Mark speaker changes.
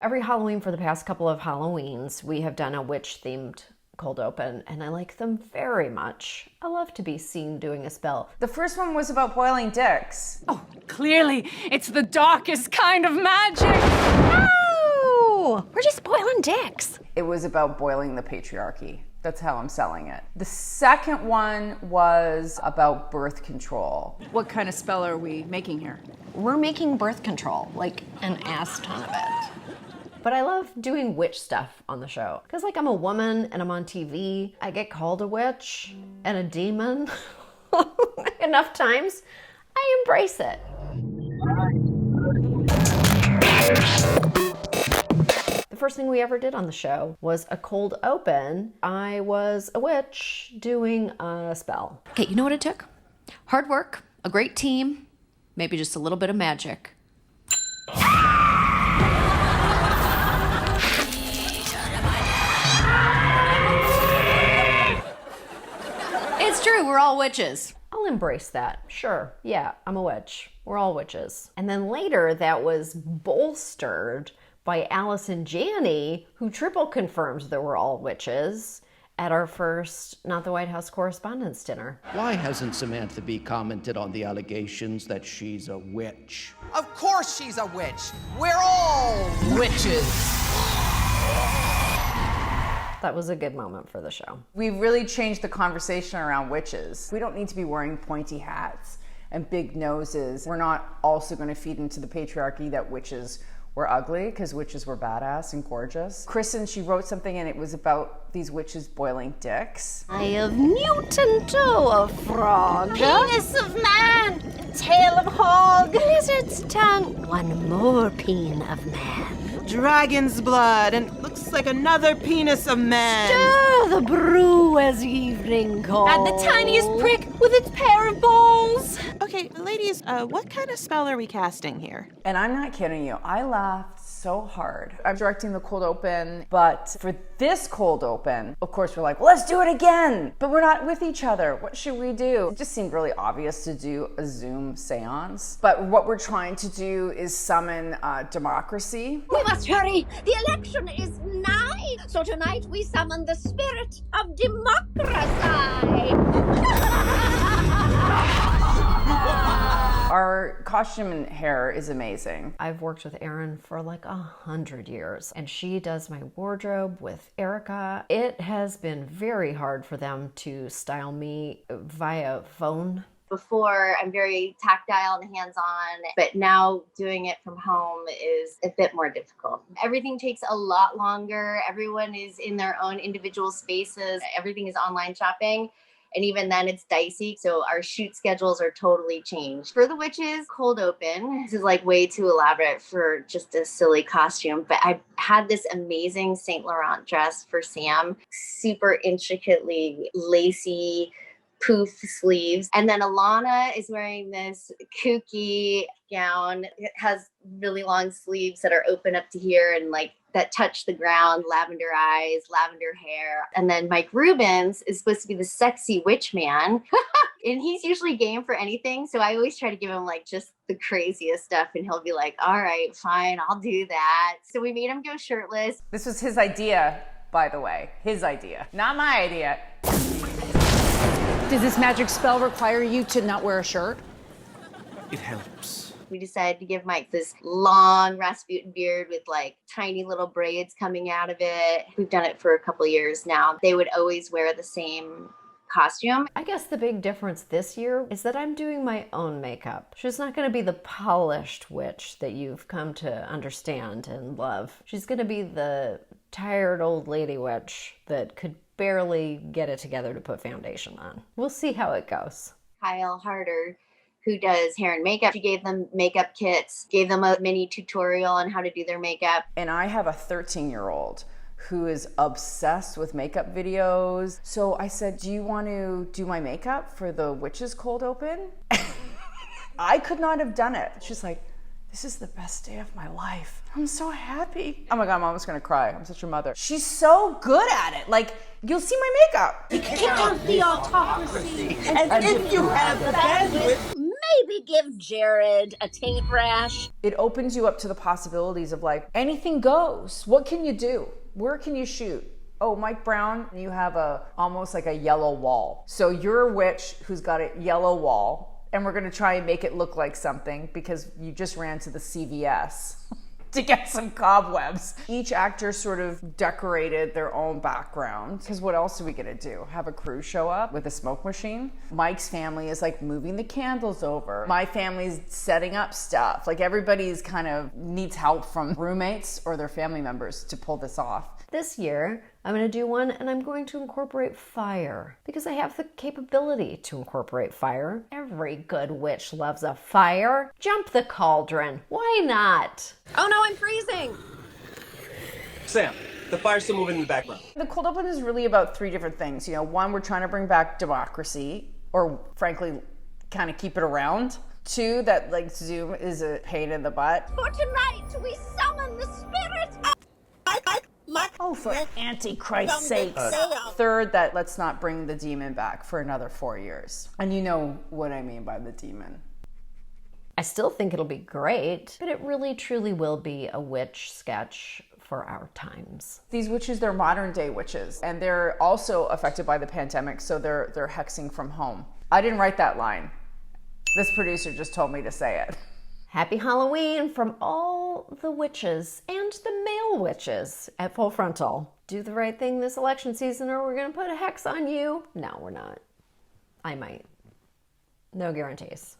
Speaker 1: Every Halloween for the past couple of Halloweens, we have done a witch-themed cold open, and I like them very much. I love to be seen doing a spell.
Speaker 2: The first one was about boiling dicks.
Speaker 3: Oh, clearly, it's the darkest kind of magic.
Speaker 4: No! We're just boiling dicks.
Speaker 2: It was about boiling the patriarchy. That's how I'm selling it. The second one was about birth control.
Speaker 3: What kind of spell are we making here?
Speaker 4: We're making birth control, like an ass ton of it.
Speaker 1: But I love doing witch stuff on the show. Because like I'm a woman and I'm on TV, I get called a witch and a demon enough times, I embrace it. The first thing we ever did on the show was a cold open. I was a witch doing a spell.
Speaker 4: Okay, you know what it took? Hard work, a great team, maybe just a little bit of magic. It's true, we're all witches.
Speaker 1: I'll embrace that. Sure, yeah, I'm a witch. We're all witches. And then later that was bolstered by Alice and Janney, who triple confirmed that we're all witches at our first Not the White House Correspondents' Dinner.
Speaker 5: Why hasn't Samantha Bee commented on the allegations that she's a witch?
Speaker 6: Of course she's a witch. We're all witches.
Speaker 1: That was a good moment for the show.
Speaker 2: We really changed the conversation around witches. We don't need to be wearing pointy hats and big noses. We're not also going to feed into the patriarchy that witches were ugly, because witches were badass and gorgeous. Kristen, she wrote something and it was about these witches boiling dicks.
Speaker 4: Eye of Newton, toe of frog.
Speaker 7: Penis of man, tail of hog.
Speaker 4: Lizard's tongue. One more peen of man.
Speaker 8: Dragon's blood, and looks like another penis of man.
Speaker 4: Stir the brew as evening calls.
Speaker 7: And the tiniest prick with its pair of balls.
Speaker 8: Okay, ladies, what kind of spell are we casting here?
Speaker 2: And I'm not kidding you, I laughed so hard. I'm directing the cold open, but for this cold open, of course we're like, well, let's do it again, but we're not with each other. What should we do? It just seemed really obvious to do a Zoom seance, but what we're trying to do is summon democracy.
Speaker 7: We must hurry. The election is nigh. So tonight we summon the spirit of democracy.
Speaker 2: Our costume and hair is amazing.
Speaker 1: I've worked with Erin for like 100 years, and she does my wardrobe with Erica. It has been very hard for them to style me via phone.
Speaker 9: Before, I'm very tactile and hands-on, but now doing it from home is a bit more difficult. Everything takes a lot longer. Everyone is in their own individual spaces. Everything is online shopping. And even then it's dicey. So our shoot schedules are totally changed. For the witches cold open, this is like way too elaborate for just a silly costume, but I had this amazing Saint Laurent dress for Sam, super intricately lacy, poof sleeves. And then Alana is wearing this kooky gown. It has really long sleeves that are open up to here and like that touch the ground, lavender eyes, lavender hair. And then Mike Rubens is supposed to be the sexy witch man. And he's usually game for anything. So I always try to give him like just the craziest stuff. And he'll be like, all right, fine, I'll do that. So we made him go shirtless.
Speaker 2: This was his idea, by the way. His idea, not my idea.
Speaker 3: Does this magic spell require you to not wear a shirt?
Speaker 6: It helps.
Speaker 9: We decided to give Mike this long Rasputin beard with like tiny little braids coming out of it. We've done it for a couple years now. They would always wear the same costume.
Speaker 1: I guess the big difference this year is that I'm doing my own makeup. She's not going to be the polished witch that you've come to understand and love. She's going to be the tired old lady witch that could barely get it together to put foundation on. We'll see how it goes.
Speaker 9: Kyle Harder, who does hair and makeup, she gave them makeup kits, gave them a mini tutorial on how to do their makeup.
Speaker 2: And I have a 13-year-old who is obsessed with makeup videos. So I said, do you want to do my makeup for the witches cold open? I could not have done it. She's like, this is the best day of my life. I'm so happy. Oh my God, I'm almost gonna cry. I'm such a mother. She's so good at it. Like, you'll see my makeup.
Speaker 7: Kick out the autocracy.
Speaker 8: And if you have the bandwidth,
Speaker 7: maybe give Jared a taint rash?
Speaker 2: It opens you up to the possibilities of like anything goes. What can you do? Where can you shoot? Oh, Mike Brown, you have almost like a yellow wall. So you're a witch who's got a yellow wall, and we're gonna try and make it look like something because you just ran to the CVS to get some cobwebs. Each actor sort of decorated their own background. Because what else are we gonna do? Have a crew show up with a smoke machine? Mike's family is like moving the candles over. My family's setting up stuff. Like everybody's kind of needs help from roommates or their family members to pull this off.
Speaker 1: This year, I'm going to do one and I'm going to incorporate fire because I have the capability to incorporate fire. Every good witch loves a fire. Jump the cauldron. Why not?
Speaker 7: Oh no, I'm freezing.
Speaker 10: Sam, the fire's still moving in the background.
Speaker 2: The cold open is really about three different things. You know, one, we're trying to bring back democracy, or frankly, kind of keep it around. Two, that like Zoom is a pain in the butt.
Speaker 7: For tonight, we summon the spirit of...
Speaker 2: Oh, for Antichrist's sake. Third, that let's not bring the demon back for another 4 years. And you know what I mean by the demon.
Speaker 1: I still think it'll be great, but it really truly will be a witch sketch for our times.
Speaker 2: These witches, they're modern day witches, and they're also affected by the pandemic, so they're hexing from home. I didn't write that line. This producer just told me to say it.
Speaker 1: Happy Halloween from all the witches and the male witches at Full Frontal. Do the right thing this election season or we're going to put a hex on you. No, we're not. I might. No guarantees.